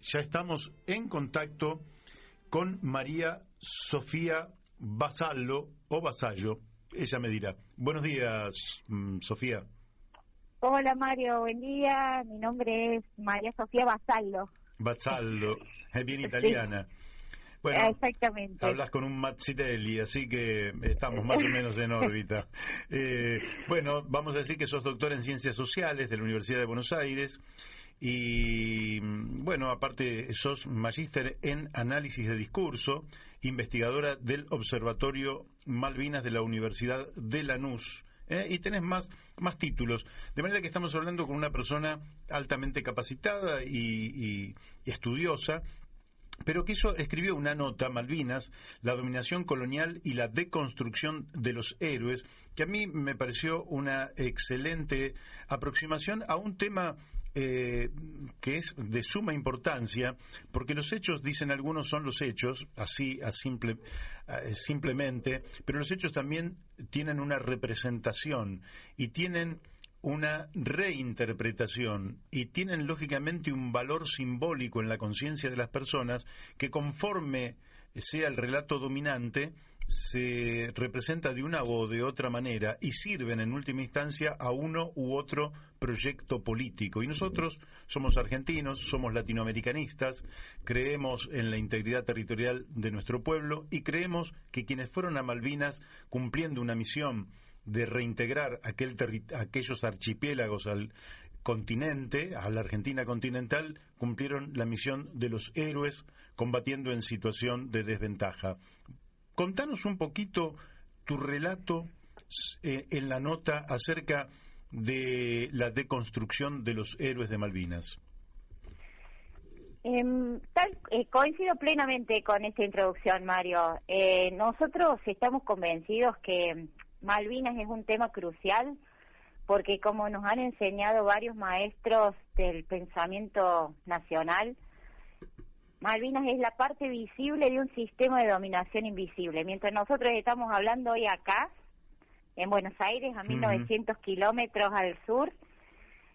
ya estamos en contacto con María Sofía Vasallo o Vasallo, ella me dirá. Buenos días, Sofía. Hola Mario, buen día. Mi nombre es María Sofía Vasallo. Vasallo, es bien italiana. Sí. Bueno, exactamente. Hablas con un Mazzitelli, así que estamos más o menos en órbita. Bueno, vamos a decir que sos doctor en Ciencias Sociales de la Universidad de Buenos Aires y, bueno, aparte sos magíster en Análisis de Discurso, investigadora del Observatorio Malvinas de la Universidad de Lanús. Y tenés más títulos, de manera que estamos hablando con una persona altamente capacitada y estudiosa, pero que escribió una nota, Malvinas, la dominación colonial y la deconstrucción de los héroes, que a mí me pareció una excelente aproximación a un tema que es de suma importancia, porque los hechos, dicen algunos, son los hechos, simplemente, pero los hechos también tienen una representación y tienen una reinterpretación y tienen lógicamente un valor simbólico en la conciencia de las personas que, conforme sea el relato dominante, se representa de una o de otra manera y sirven en última instancia a uno u otro proyecto político. Y nosotros somos argentinos, somos latinoamericanistas, creemos en la integridad territorial de nuestro pueblo y creemos que quienes fueron a Malvinas cumpliendo una misión de reintegrar aquellos archipiélagos al continente, a la Argentina continental, cumplieron la misión de los héroes combatiendo en situación de desventaja. Contanos un poquito tu relato en la nota acerca de la deconstrucción de los héroes de Malvinas. Coincido plenamente con esta introducción, Mario. Nosotros estamos convencidos que Malvinas es un tema crucial porque, como nos han enseñado varios maestros del pensamiento nacional, Malvinas es la parte visible de un sistema de dominación invisible. Mientras nosotros estamos hablando hoy acá, en Buenos Aires, a 1900 kilómetros al sur,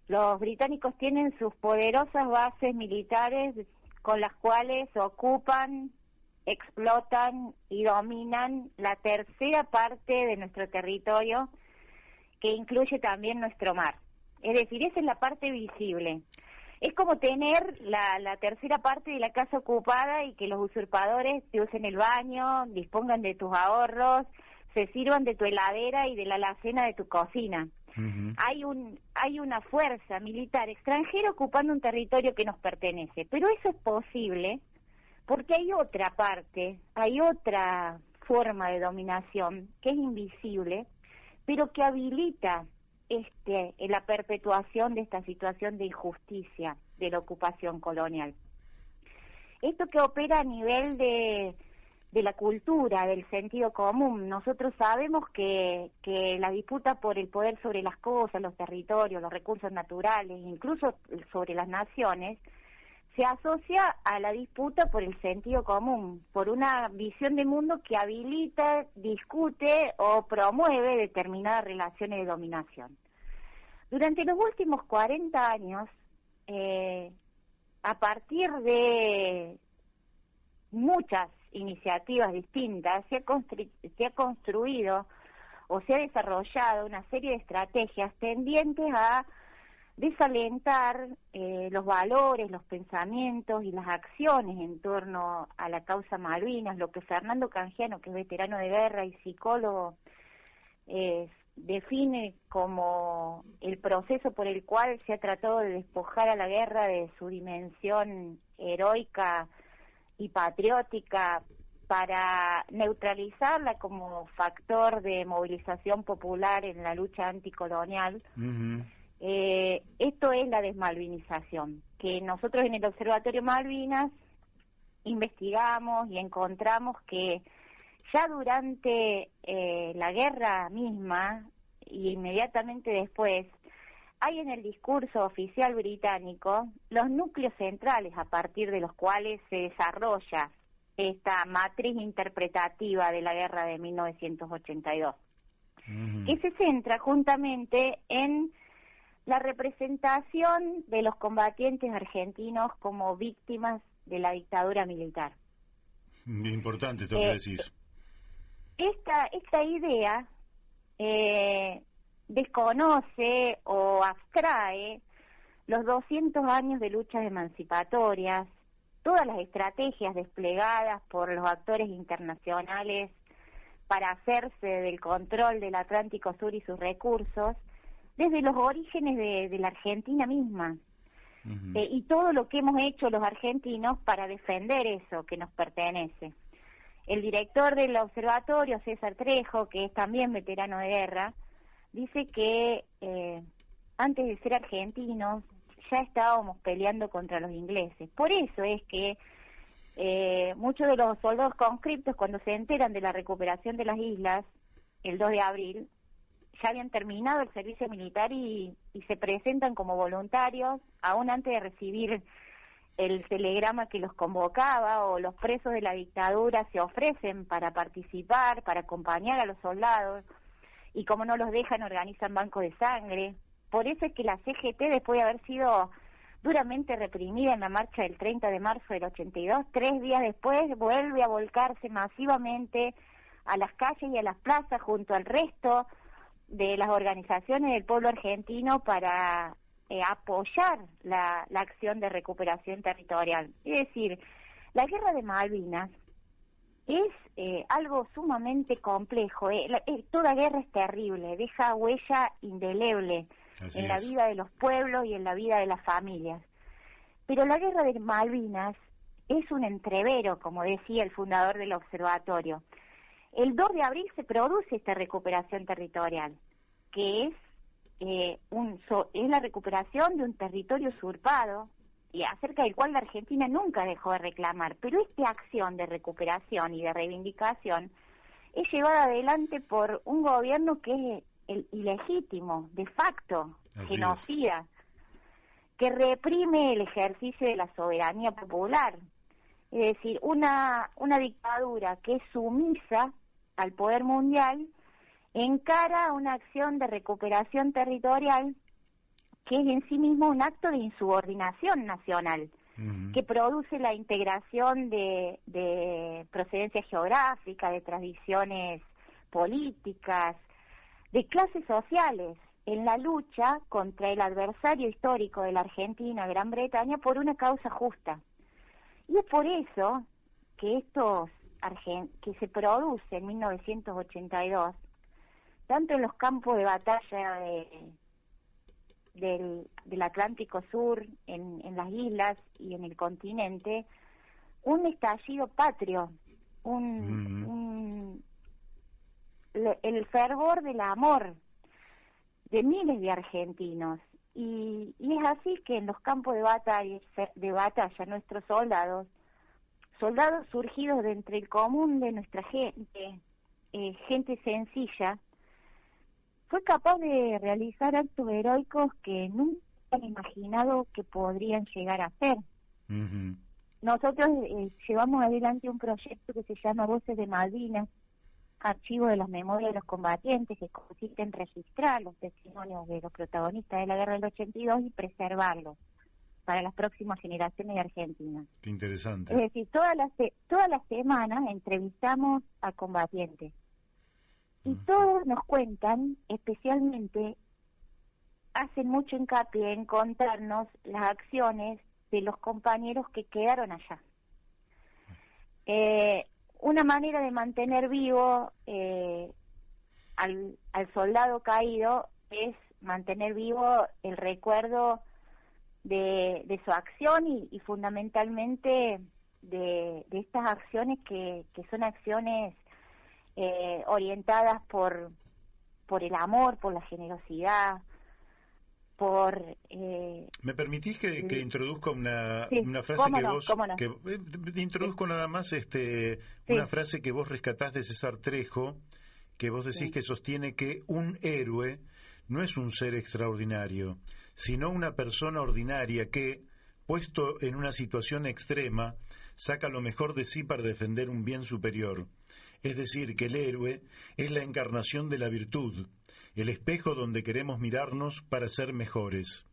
los británicos tienen sus poderosas bases militares con las cuales ocupan, explotan y dominan la tercera parte de nuestro territorio, que incluye también nuestro mar. Es decir, esa es la parte visible. Es como tener la tercera parte de la casa ocupada y que los usurpadores te usen el baño, dispongan de tus ahorros, se sirvan de tu heladera y de la alacena de tu cocina. Hay una fuerza militar extranjera ocupando un territorio que nos pertenece, pero eso es posible porque hay otra parte, hay otra forma de dominación que es invisible, pero que habilita la perpetuación de esta situación de injusticia de la ocupación colonial. Esto que opera a nivel de la cultura, del sentido común. Nosotros sabemos que la disputa por el poder sobre las cosas, los territorios, los recursos naturales, incluso sobre las naciones, se asocia a la disputa por el sentido común, por una visión de mundo que habilita, discute o promueve determinadas relaciones de dominación. Durante los últimos 40 años, a partir de muchas iniciativas distintas, se ha construido o se ha desarrollado una serie de estrategias tendientes a desalentar los valores, los pensamientos y las acciones en torno a la causa Malvinas, lo que Fernando Canjiano, que es veterano de guerra y psicólogo, define como el proceso por el cual se ha tratado de despojar a la guerra de su dimensión heroica y patriótica para neutralizarla como factor de movilización popular en la lucha anticolonial. Esto es la desmalvinización, que nosotros en el Observatorio Malvinas investigamos y encontramos que ya durante la guerra misma y inmediatamente después, hay en el discurso oficial británico los núcleos centrales a partir de los cuales se desarrolla esta matriz interpretativa de la guerra de 1982, que se centra justamente en la representación de los combatientes argentinos como víctimas de la dictadura militar. Importante esto que decís. Esta idea desconoce o abstrae los 200 años de luchas emancipatorias, todas las estrategias desplegadas por los actores internacionales para hacerse del control del Atlántico Sur y sus recursos, desde los orígenes de la Argentina misma. Y todo lo que hemos hecho los argentinos para defender eso que nos pertenece. El director del observatorio, César Trejo, que es también veterano de guerra, dice que antes de ser argentinos ya estábamos peleando contra los ingleses. Por eso es que muchos de los soldados conscriptos, cuando se enteran de la recuperación de las islas, el 2 de abril, ya habían terminado el servicio militar y se presentan como voluntarios, aún antes de recibir el telegrama que los convocaba, o los presos de la dictadura se ofrecen para participar, para acompañar a los soldados, y como no los dejan, organizan bancos de sangre. Por eso es que la CGT, después de haber sido duramente reprimida en la marcha del 30 de marzo del 82, 3 días después vuelve a volcarse masivamente a las calles y a las plazas junto al resto de las organizaciones del pueblo argentino para apoyar la acción de recuperación territorial. Es decir, la guerra de Malvinas es algo sumamente complejo. Toda guerra es terrible, deja huella indeleble en la vida de los pueblos y en la vida de las familias. Pero la guerra de Malvinas es un entrevero, como decía el fundador del observatorio. El 2 de abril se produce esta recuperación territorial, que es la recuperación de un territorio usurpado y acerca del cual la Argentina nunca dejó de reclamar. Pero esta acción de recuperación y de reivindicación es llevada adelante por un gobierno que es ilegítimo, de facto, genocida, que reprime el ejercicio de la soberanía popular. Es decir, una dictadura que es sumisa al poder mundial encara una acción de recuperación territorial que es en sí mismo un acto de insubordinación nacional, que produce la integración de procedencia geográfica, de tradiciones políticas, de clases sociales, en la lucha contra el adversario histórico de la Argentina, Gran Bretaña, por una causa justa. Y es por eso que que se produce en 1982, tanto en los campos de batalla del Atlántico Sur, en las islas y en el continente, un estallido patrio, el fervor del amor de miles de argentinos. Y es así que en los campos de batalla nuestros soldados surgidos de entre el común de nuestra gente, gente sencilla, fue capaz de realizar actos heroicos que nunca han imaginado que podrían llegar a ser. Nosotros llevamos adelante un proyecto que se llama Voces de Malvinas, archivo de las memorias de los combatientes, que consiste en registrar los testimonios de los protagonistas de la guerra del 82 y preservarlos para las próximas generaciones de Argentina. Qué interesante. Es decir, todas las semanas entrevistamos a combatientes y todos nos cuentan, especialmente hacen mucho hincapié en contarnos las acciones de los compañeros que quedaron allá. Una manera de mantener vivo al soldado caído es mantener vivo el recuerdo de su acción y fundamentalmente de estas acciones que son acciones orientadas por el amor, por la generosidad, por... ¿Me permitís que introduzca una frase ¿cómo que no? vos... ¿Cómo no? Introduzco nada más una frase que vos rescatás de César Trejo, que vos decís que sostiene que un héroe no es un ser extraordinario, sino una persona ordinaria que, puesto en una situación extrema, saca lo mejor de sí para defender un bien superior. Es decir, que el héroe es la encarnación de la virtud, el espejo donde queremos mirarnos para ser mejores.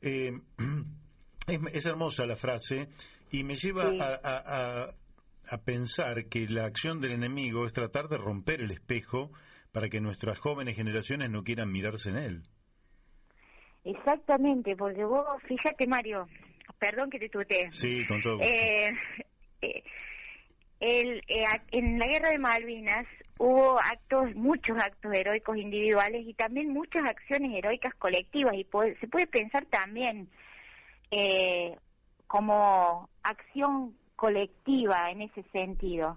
Es hermosa la frase y me lleva Sí. a pensar que la acción del enemigo es tratar de romper el espejo para que nuestras jóvenes generaciones no quieran mirarse en él. Exactamente, porque vos, fíjate, Mario, perdón que te tutee. Sí, con todo gusto. En la guerra de Malvinas hubo muchos actos heroicos individuales y también muchas acciones heroicas colectivas, y se puede pensar también como acción colectiva en ese sentido.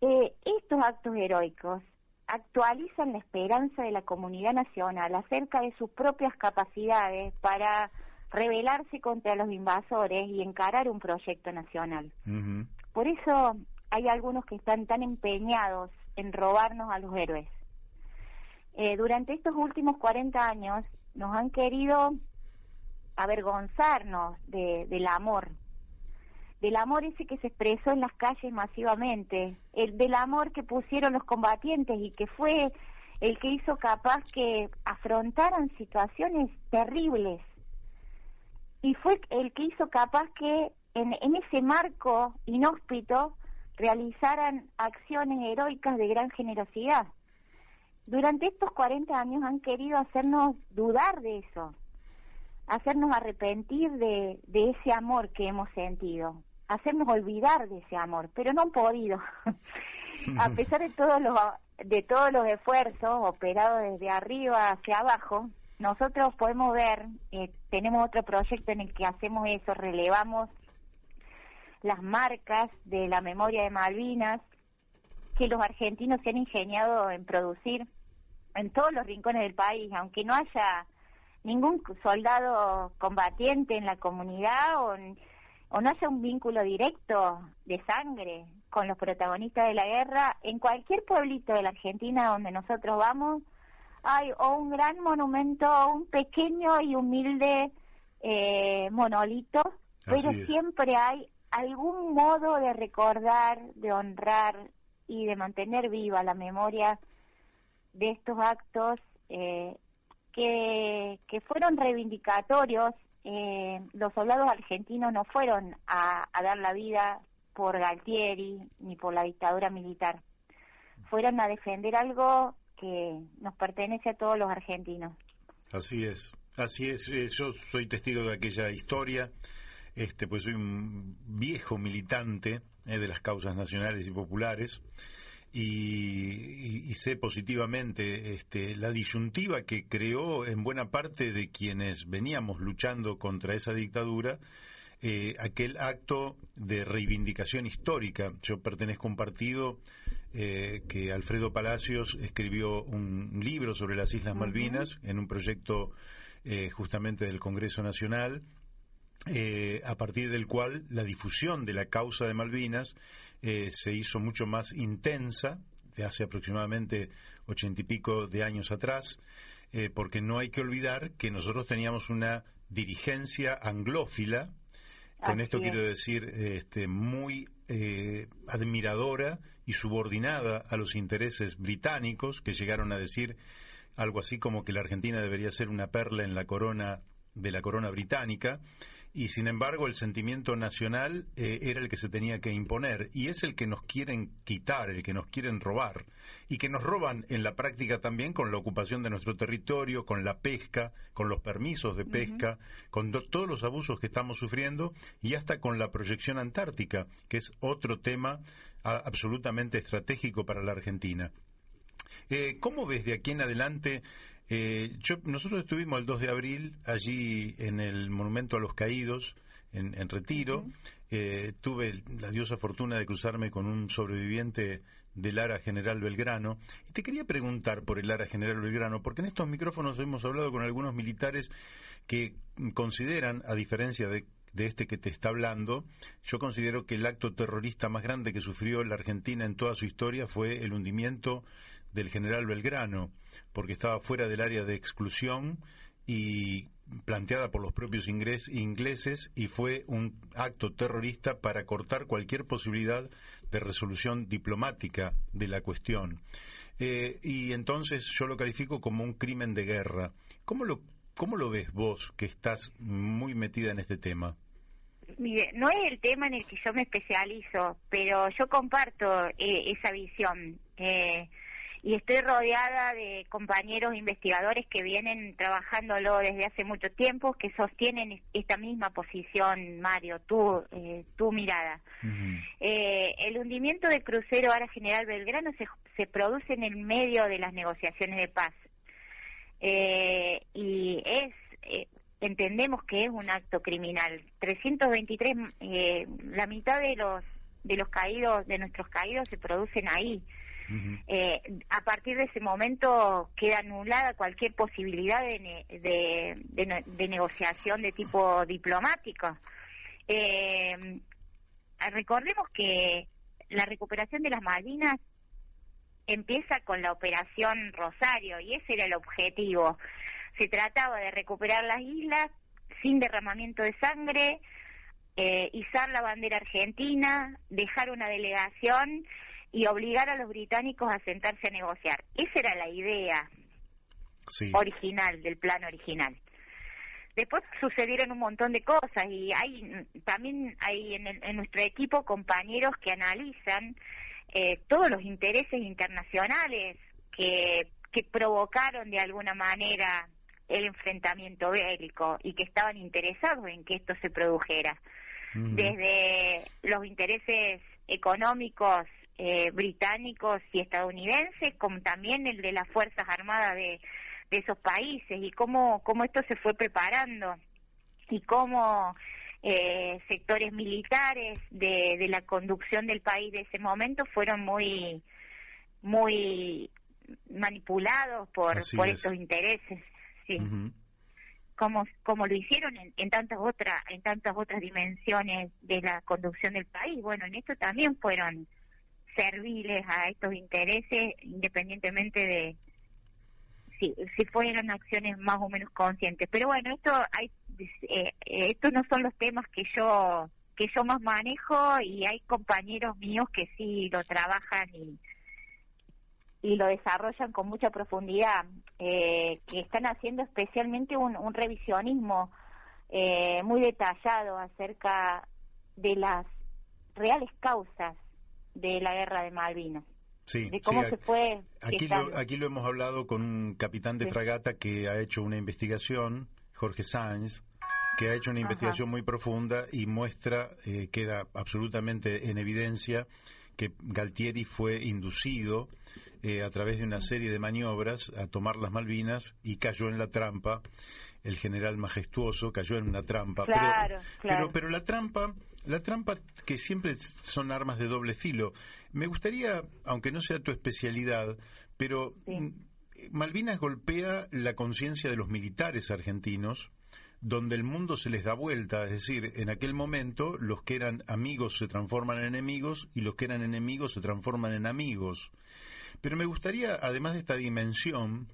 Estos actos heroicos actualizan la esperanza de la comunidad nacional acerca de sus propias capacidades para rebelarse contra los invasores y encarar un proyecto nacional. Uh-huh. Por eso hay algunos que están tan empeñados en robarnos a los héroes. Durante estos últimos 40 años nos han querido avergonzarnos del amor ese que se expresó en las calles masivamente, del amor que pusieron los combatientes y que fue el que hizo capaz que afrontaran situaciones terribles, y fue el que hizo capaz que en ese marco inhóspito realizaran acciones heroicas de gran generosidad. Durante estos 40 años han querido hacernos dudar de eso, hacernos arrepentir de ese amor que hemos sentido, hacernos olvidar de ese amor, pero no han podido. A pesar de todos los esfuerzos operados desde arriba hacia abajo, nosotros podemos ver, tenemos otro proyecto en el que hacemos eso, relevamos las marcas de la memoria de Malvinas que los argentinos se han ingeniado en producir en todos los rincones del país, aunque no haya ningún soldado combatiente en la comunidad o no haya un vínculo directo de sangre con los protagonistas de la guerra. En cualquier pueblito de la Argentina donde nosotros vamos hay o un gran monumento o un pequeño y humilde monolito, pero siempre hay algún modo de recordar, de honrar y de mantener viva la memoria de estos actos que fueron reivindicatorios. Los soldados argentinos no fueron a dar la vida por Galtieri ni por la dictadura militar, fueron a defender algo que nos pertenece a todos los argentinos. Así es. Yo soy testigo de aquella historia, pues soy un viejo militante de las causas nacionales y populares, y sé positivamente la disyuntiva que creó en buena parte de quienes veníamos luchando contra esa dictadura, aquel acto de reivindicación histórica. Yo pertenezco a un partido que Alfredo Palacios escribió un libro sobre las Islas Malvinas en un proyecto justamente del Congreso Nacional, a partir del cual la difusión de la causa de Malvinas se hizo mucho más intensa, de hace aproximadamente 80 y pico de años atrás, porque no hay que olvidar que nosotros teníamos una dirigencia anglófila, con esto quiero decir muy admiradora y subordinada a los intereses británicos, que llegaron a decir algo así como que la Argentina debería ser una perla en la corona de la corona británica, y sin embargo el sentimiento nacional era el que se tenía que imponer, y es el que nos quieren quitar, el que nos quieren robar, y que nos roban en la práctica también con la ocupación de nuestro territorio, con la pesca, con los permisos de pesca, con todos los abusos que estamos sufriendo, y hasta con la proyección antártica, que es otro tema absolutamente estratégico para la Argentina. ¿Cómo ves de aquí en adelante? Nosotros estuvimos el 2 de abril allí en el Monumento a los Caídos, en Retiro. Tuve la diosa fortuna de cruzarme con un sobreviviente del ARA General Belgrano. Y te quería preguntar por el ARA General Belgrano, porque en estos micrófonos hemos hablado con algunos militares que consideran, a diferencia de este que te está hablando, yo considero que el acto terrorista más grande que sufrió la Argentina en toda su historia fue el hundimiento del General Belgrano, porque estaba fuera del área de exclusión y planteada por los propios ingleses y fue un acto terrorista para cortar cualquier posibilidad de resolución diplomática de la cuestión. Y entonces yo lo califico como un crimen de guerra. ¿Cómo lo ves vos, que estás muy metida en este tema? Mire, no es el tema en el que yo me especializo, pero yo comparto esa visión. Y estoy rodeada de compañeros investigadores que vienen trabajándolo desde hace mucho tiempo, que sostienen esta misma posición, Mario, tu mirada. Uh-huh. El hundimiento del crucero Ara General Belgrano se produce en el medio de las negociaciones de paz. Y entendemos que es un acto criminal. 323, la mitad de los caídos, de nuestros caídos, se producen ahí. Uh-huh. A partir de ese momento queda anulada cualquier posibilidad de negociación de tipo diplomático. Recordemos que la recuperación de las Malvinas empieza con la Operación Rosario, y ese era el objetivo. Se trataba de recuperar las islas sin derramamiento de sangre, izar la bandera argentina, dejar una delegación y obligar a los británicos a sentarse a negociar. Esa era la idea original, del plan original. Después sucedieron un montón de cosas, y también hay en nuestro equipo compañeros que analizan todos los intereses internacionales que provocaron de alguna manera el enfrentamiento bélico y que estaban interesados en que esto se produjera. Uh-huh. Desde los intereses económicos británicos y estadounidenses, como también el de las Fuerzas Armadas de esos países, y cómo esto se fue preparando, y cómo sectores militares de la conducción del país de ese momento fueron muy manipulados por estos intereses. Sí. Uh-huh. Como lo hicieron en tantas otras dimensiones de la conducción del país. Bueno, en esto también fueron serviles a estos intereses, independientemente de si fueran acciones más o menos conscientes. Pero bueno, estos no son los temas que yo más manejo, y hay compañeros míos que sí lo trabajan y lo desarrollan con mucha profundidad, que están haciendo especialmente un revisionismo muy detallado acerca de las reales causas de la guerra de Malvinas. Sí, de cómo se fue. Aquí lo hemos hablado con un capitán de fragata que ha hecho una investigación, Jorge Sáenz, que ha hecho una investigación muy profunda y queda absolutamente en evidencia que Galtieri fue inducido a través de una serie de maniobras a tomar las Malvinas, y cayó en la trampa. El general Majestuoso cayó en una trampa. Claro. Pero la trampa que siempre son armas de doble filo. Me gustaría, aunque no sea tu especialidad, pero Malvinas golpea la conciencia de los militares argentinos, donde el mundo se les da vuelta. Es decir, en aquel momento los que eran amigos se transforman en enemigos, y los que eran enemigos se transforman en amigos. Pero me gustaría, además de esta dimensión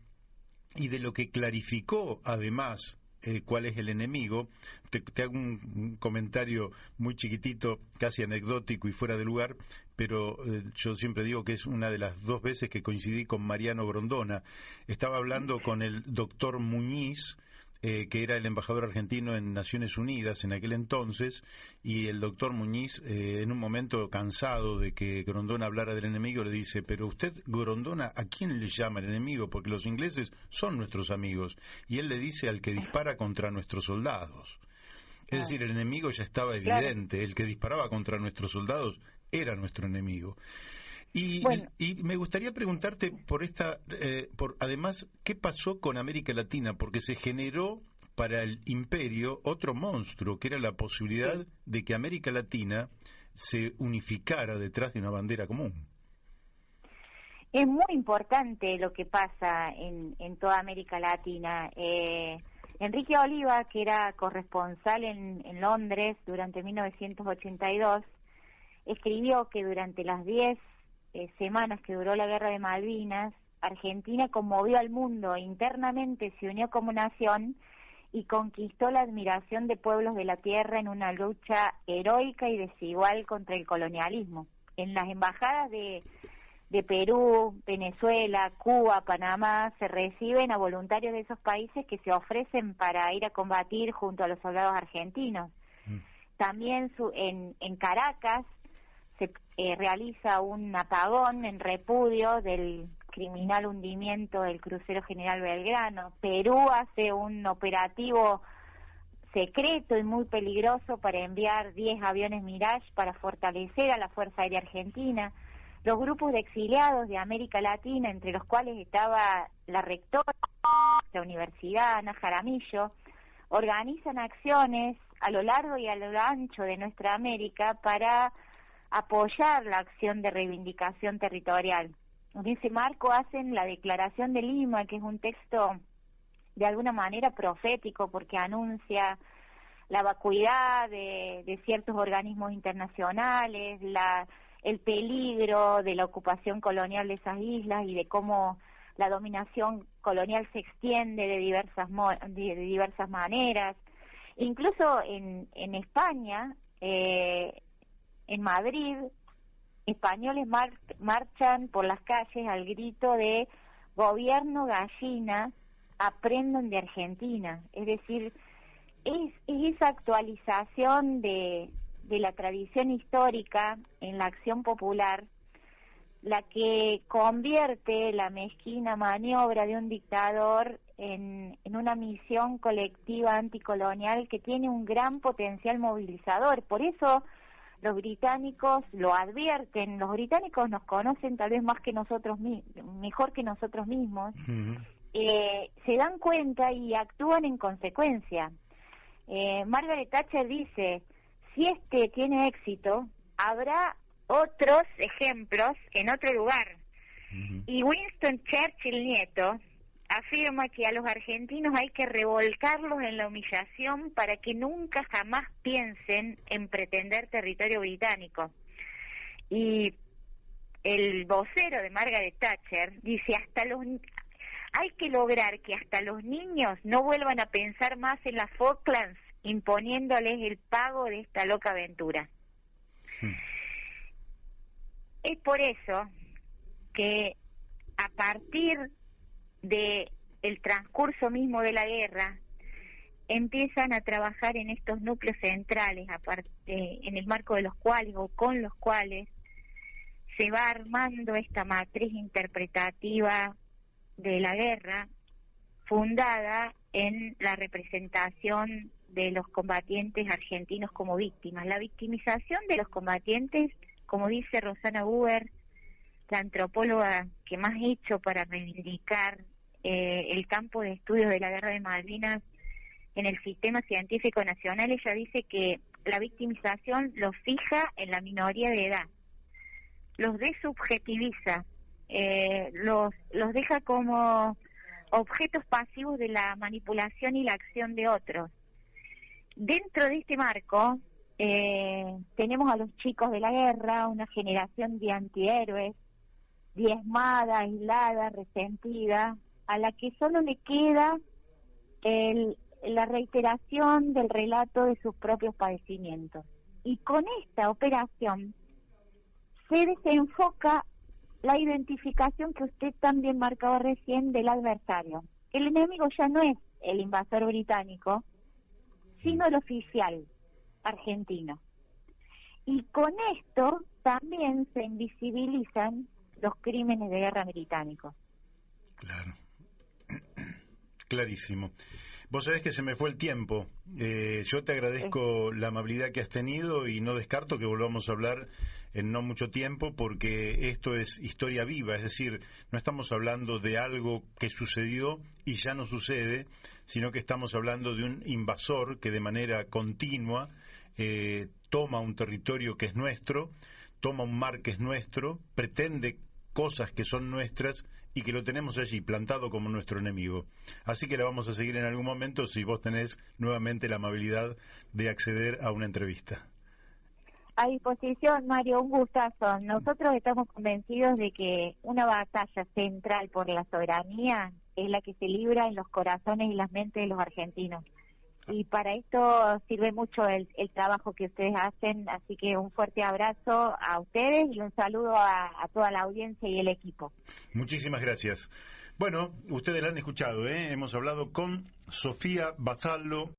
y de lo que clarificó además cuál es el enemigo, te hago un comentario muy chiquitito, casi anecdótico y fuera de lugar, pero yo siempre digo que es una de las 2 veces que coincidí con Mariano Grondona. Estaba hablando con el doctor Muñiz, que era el embajador argentino en Naciones Unidas en aquel entonces, y el doctor Muñiz, en un momento cansado de que Grondona hablara del enemigo, le dice: pero usted, Grondona, ¿a quién le llama el enemigo? Porque los ingleses son nuestros amigos. Y él le dice: al que dispara contra nuestros soldados. Es decir, el enemigo ya estaba evidente. El que disparaba contra nuestros soldados era nuestro enemigo. Y me gustaría preguntarte además, ¿qué pasó con América Latina? Porque se generó para el imperio otro monstruo, que era la posibilidad de que América Latina se unificara detrás de una bandera común. Es muy importante lo que pasa en toda América Latina. Enrique Oliva, que era corresponsal en Londres durante 1982, escribió que durante las 10 semanas que duró la guerra de Malvinas, Argentina conmovió al mundo, internamente se unió como nación y conquistó la admiración de pueblos de la tierra en una lucha heroica y desigual contra el colonialismo. En las embajadas de Perú, Venezuela, Cuba, Panamá, se reciben a voluntarios de esos países que se ofrecen para ir a combatir junto a los soldados argentinos. También en Caracas se realiza un apagón en repudio del criminal hundimiento del crucero General Belgrano. Perú hace un operativo secreto y muy peligroso para enviar 10 aviones Mirage para fortalecer a la Fuerza Aérea Argentina. Los grupos de exiliados de América Latina, entre los cuales estaba la rectora de la Universidad, Ana Jaramillo, organizan acciones a lo largo y a lo ancho de nuestra América para apoyar la acción de reivindicación territorial. En ese marco hacen la Declaración de Lima, que es un texto de alguna manera profético porque anuncia la vacuidad de ciertos organismos internacionales, el peligro de la ocupación colonial de esas islas y de cómo la dominación colonial se extiende de diversas maneras. Incluso en España, en Madrid, españoles marchan por las calles al grito de gobierno gallina, aprendan de Argentina. Es decir, es esa actualización de la tradición histórica en la acción popular la que convierte la mezquina maniobra de un dictador en una misión colectiva anticolonial que tiene un gran potencial movilizador. Por eso los británicos lo advierten, los británicos nos conocen tal vez más que nosotros mejor que nosotros mismos, se dan cuenta y actúan en consecuencia. Margaret Thatcher dice, si este tiene éxito, habrá otros ejemplos en otro lugar. Y Winston Churchill nieto afirma que a los argentinos hay que revolcarlos en la humillación para que nunca jamás piensen en pretender territorio británico. Y el vocero de Margaret Thatcher dice, hay que lograr que hasta los niños no vuelvan a pensar más en las Falklands imponiéndoles el pago de esta loca aventura. Es por eso que a partir de el transcurso mismo de la guerra empiezan a trabajar en estos núcleos centrales, en el marco de los cuales o con los cuales se va armando esta matriz interpretativa de la guerra fundada en la representación de los combatientes argentinos como víctimas. La victimización de los combatientes, como dice Rosana Buber, la antropóloga que más ha hecho para reivindicar el campo de estudios de la guerra de Malvinas en el sistema científico nacional, ella dice que la victimización los fija en la minoría de edad, los desubjetiviza, los deja como objetos pasivos de la manipulación y la acción de otros. Dentro de este marco tenemos a los chicos de la guerra, una generación de antihéroes, diezmada, aislada, resentida, a la que solo le queda la reiteración del relato de sus propios padecimientos. Y con esta operación se desenfoca la identificación que usted también marcaba recién del adversario. El enemigo ya no es el invasor británico, sino el oficial argentino. Y con esto también se invisibilizan los crímenes de guerra británicos. Claro. Clarísimo. Vos sabés que se me fue el tiempo. Yo te agradezco la amabilidad que has tenido y no descarto que volvamos a hablar en no mucho tiempo porque esto es historia viva, es decir, no estamos hablando de algo que sucedió y ya no sucede, sino que estamos hablando de un invasor que de manera continua toma un territorio que es nuestro, toma un mar que es nuestro, pretende cosas que son nuestras y que lo tenemos allí plantado como nuestro enemigo. Así que la vamos a seguir en algún momento si vos tenés nuevamente la amabilidad de acceder a una entrevista. A disposición, Mario, un gustazo. Nosotros estamos convencidos de que una batalla central por la soberanía es la que se libra en los corazones y las mentes de los argentinos. y para esto sirve mucho el trabajo que ustedes hacen, así que un fuerte abrazo a ustedes y un saludo a toda la audiencia y el equipo. Muchísimas gracias. Bueno, ustedes la han escuchado, hemos hablado con Sofía Basallo.